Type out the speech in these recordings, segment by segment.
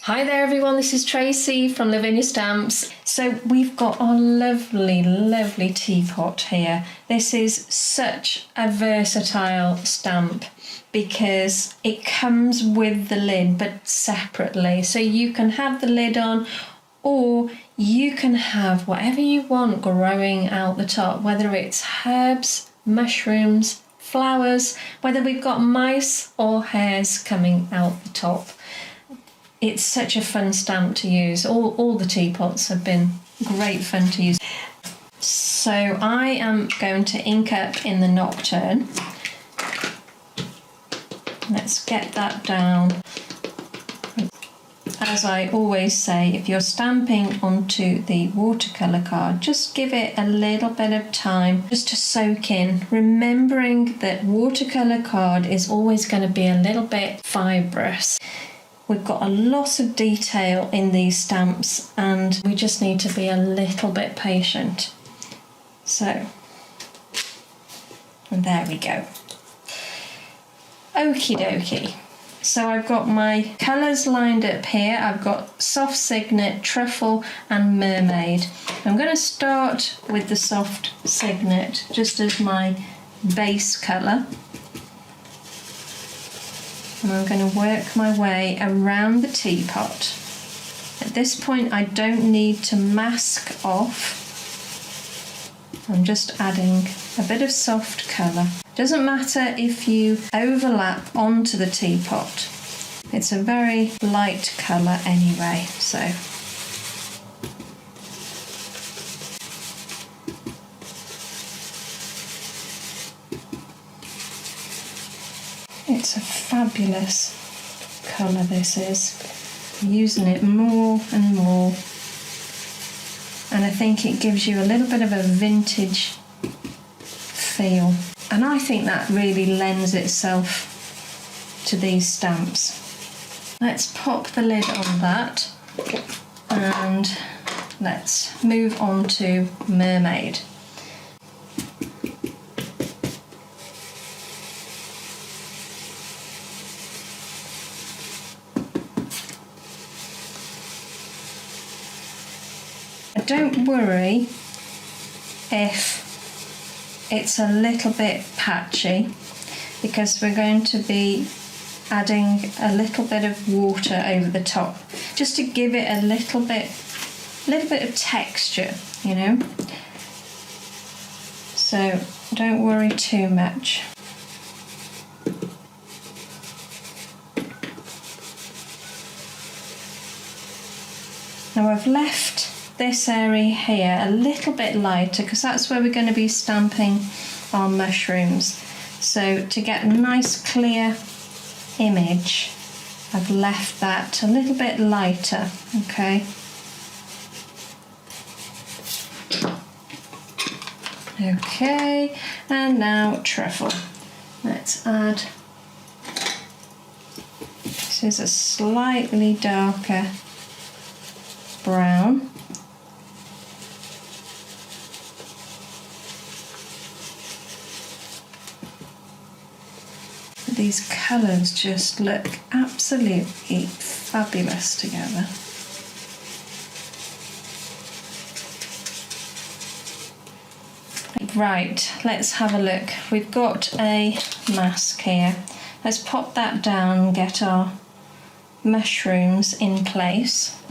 Hi there everyone, this is Tracy from Lavinia Stamps. So we've got our lovely teapot here. This is such a versatile stamp because it comes with the lid but separately. So you can have the lid on or you can have whatever you want growing out the top, whether it's herbs, mushrooms, flowers, whether we've got mice or hares coming out the top. It's such a fun stamp to use. All the teapots have been great fun to use. So I am going to ink up in the Nocturne. Let's get that down. As I always say, if you're stamping onto the watercolour card, just give it a little bit of time just to soak in, remembering that watercolour card is always going to be a little bit fibrous. We've got a lot of detail in these stamps and we just need to be a little bit patient. So, and there we go. Okie dokie. So I've got my colours lined up here. I've got Soft Signet, Truffle and Mermaid. I'm going to start with the Soft Signet just as my base colour. And I'm going to work my way around the teapot. At this point I don't need to mask off. I'm just adding a bit of soft colour. Doesn't matter if you overlap onto the teapot. It's a very light colour anyway, so. It's a fabulous colour, this is. I'm using it more and more. And I think it gives you a little bit of a vintage feel. And I think that really lends itself to these stamps. Let's pop the lid on that. And let's move on to Mermaid. Don't worry if it's a little bit patchy because we're going to be adding a little bit of water over the top just to give it a little bit of texture, you know. So don't worry too much. Now I've left this area here a little bit lighter because that's where we're going to be stamping our mushrooms. So to get a nice clear image, I've left that a little bit lighter, okay? Okay, and now truffle. Let's add, this is a slightly darker brown. These colours just look absolutely fabulous together. Right, let's have a look. We've got a mask here. Let's pop that down and get our mushrooms in place.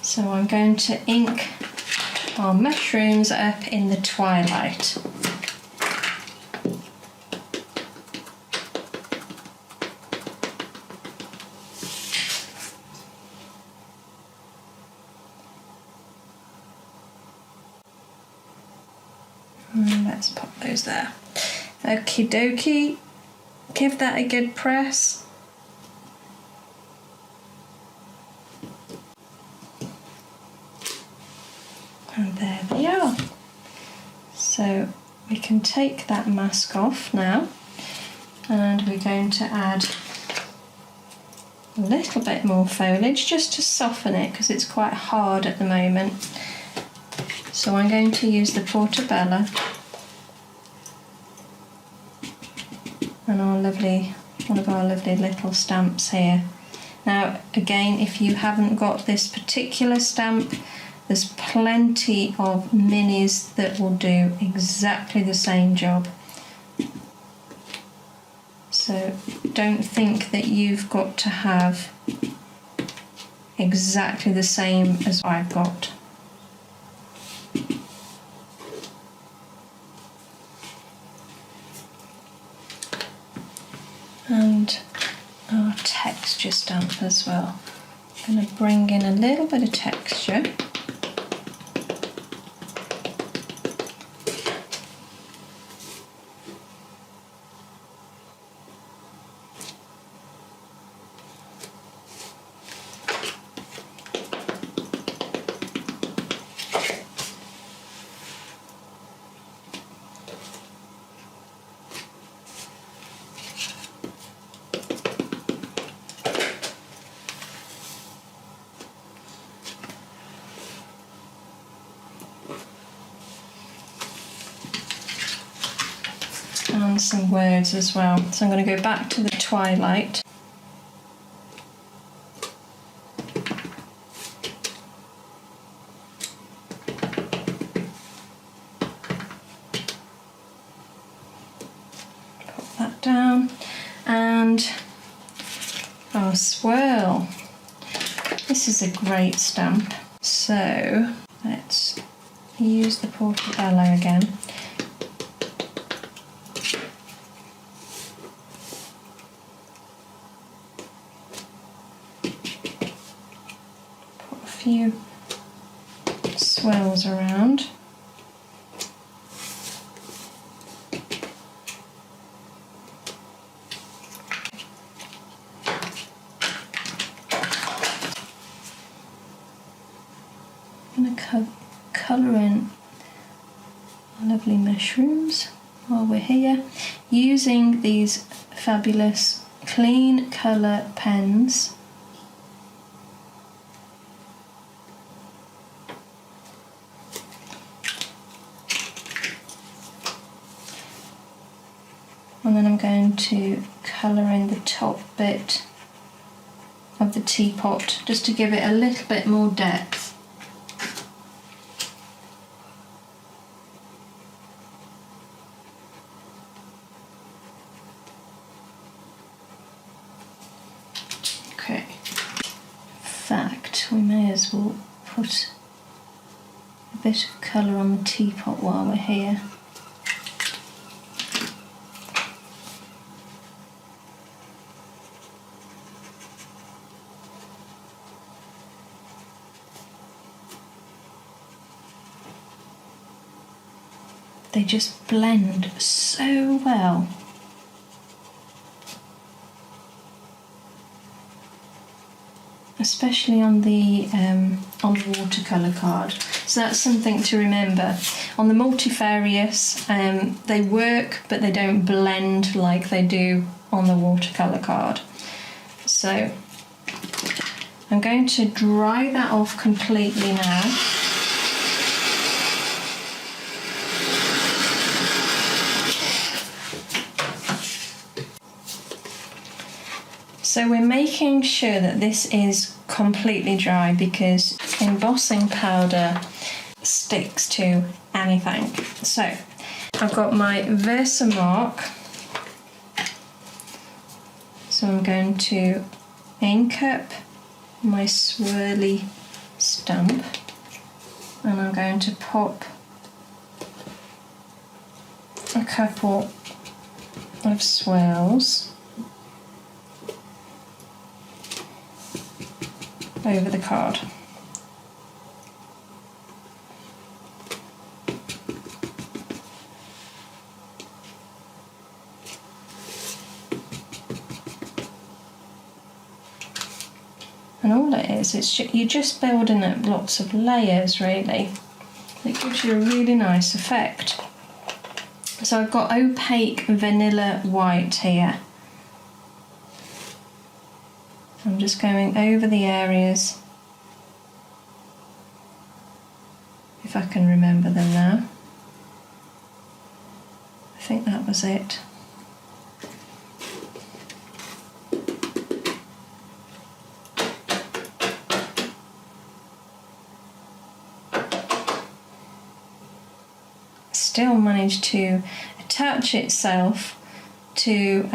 So I'm going to ink our mushrooms up in the Twilight. And let's pop those there. Okie dokie, give that a good press. And there they are. So we can take that mask off now and we're going to add a little bit more foliage just to soften it because it's quite hard at the moment. So I'm going to use the Portobello and one of our lovely little stamps here. Now again, if you haven't got this particular stamp, there's plenty of minis that will do exactly the same job. So don't think that you've got to have exactly the same as I've got. And our texture stamp as well. I'm going to bring in a little bit of texture. And some words as well. So I'm going to go back to the Twilight. Put that down. And our swirl. This is a great stamp. So let's use the Portobello again. Few swirls around. I'm going to colour in lovely mushrooms while we're here, using these fabulous clean colour pens. And then I'm going to colour in the top bit of the teapot just to give it a little bit more depth. Okay. In fact, we may as well put a bit of colour on the teapot while we're here. They just blend so well. Especially on the watercolour card. So that's something to remember. On the multifarious, they work, but they don't blend like they do on the watercolour card. So I'm going to dry that off completely now. So we're making sure that this is completely dry because embossing powder sticks to anything. So I've got my VersaMark. So I'm going to ink up my swirly stamp and I'm going to pop a couple of swirls over the card. And all it is you're just building up lots of layers really. It gives you a really nice effect. So I've got Opaque Vanilla White here. I'm just going over the areas, if I can remember them now. I think that was it. still managed to attach itself to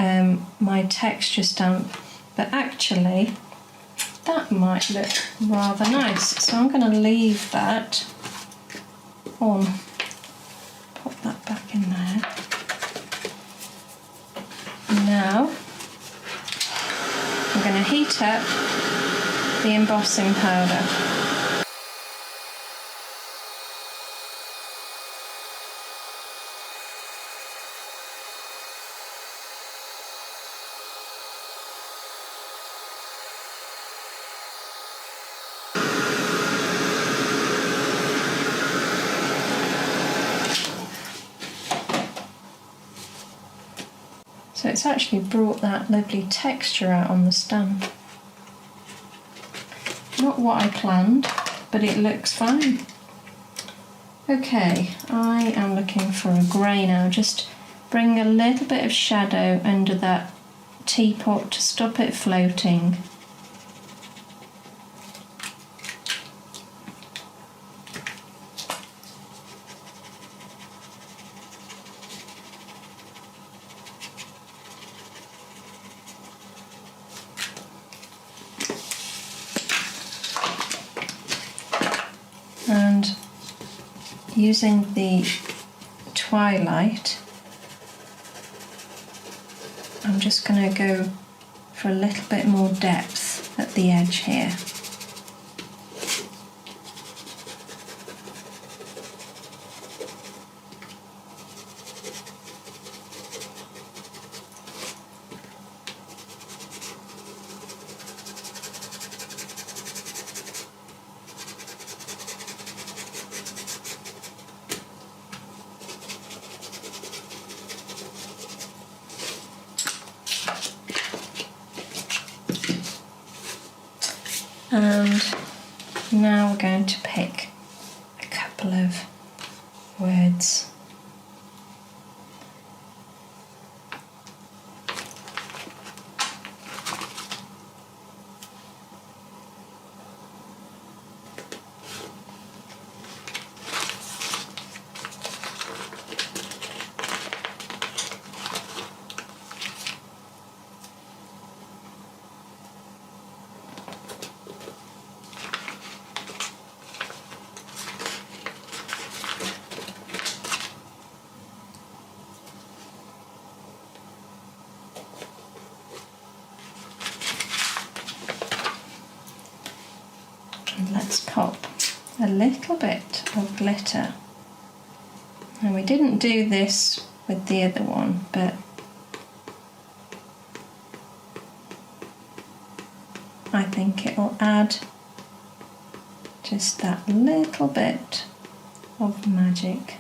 my texture stamp, but actually that might look rather nice. So I'm going to leave that on, pop that back in there. Now I'm going to heat up the embossing powder. So it's actually brought that lovely texture out on the stamp. Not what I planned, but it looks fine. Okay, I am looking for a grey now. Just bring a little bit of shadow under that teapot to stop it floating. And using the Twilight, I'm just going to go for a little bit more depth at the edge here. And now we're going to pick a couple of words. And let's pop a little bit of glitter. And we didn't do this with the other one, but I think it'll add just that little bit of magic.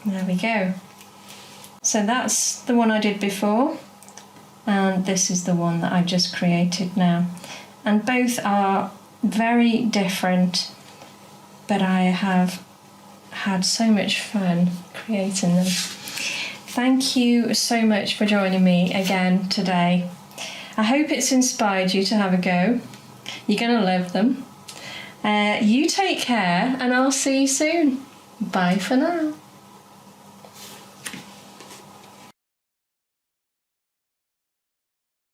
There we go. So that's the one I did before, and this is the one that I've just created now. And both are very different, but I have had so much fun creating them. Thank you so much for joining me again today. I hope it's inspired you to have a go. You're going to love them. You take care, and I'll see you soon. Bye for now.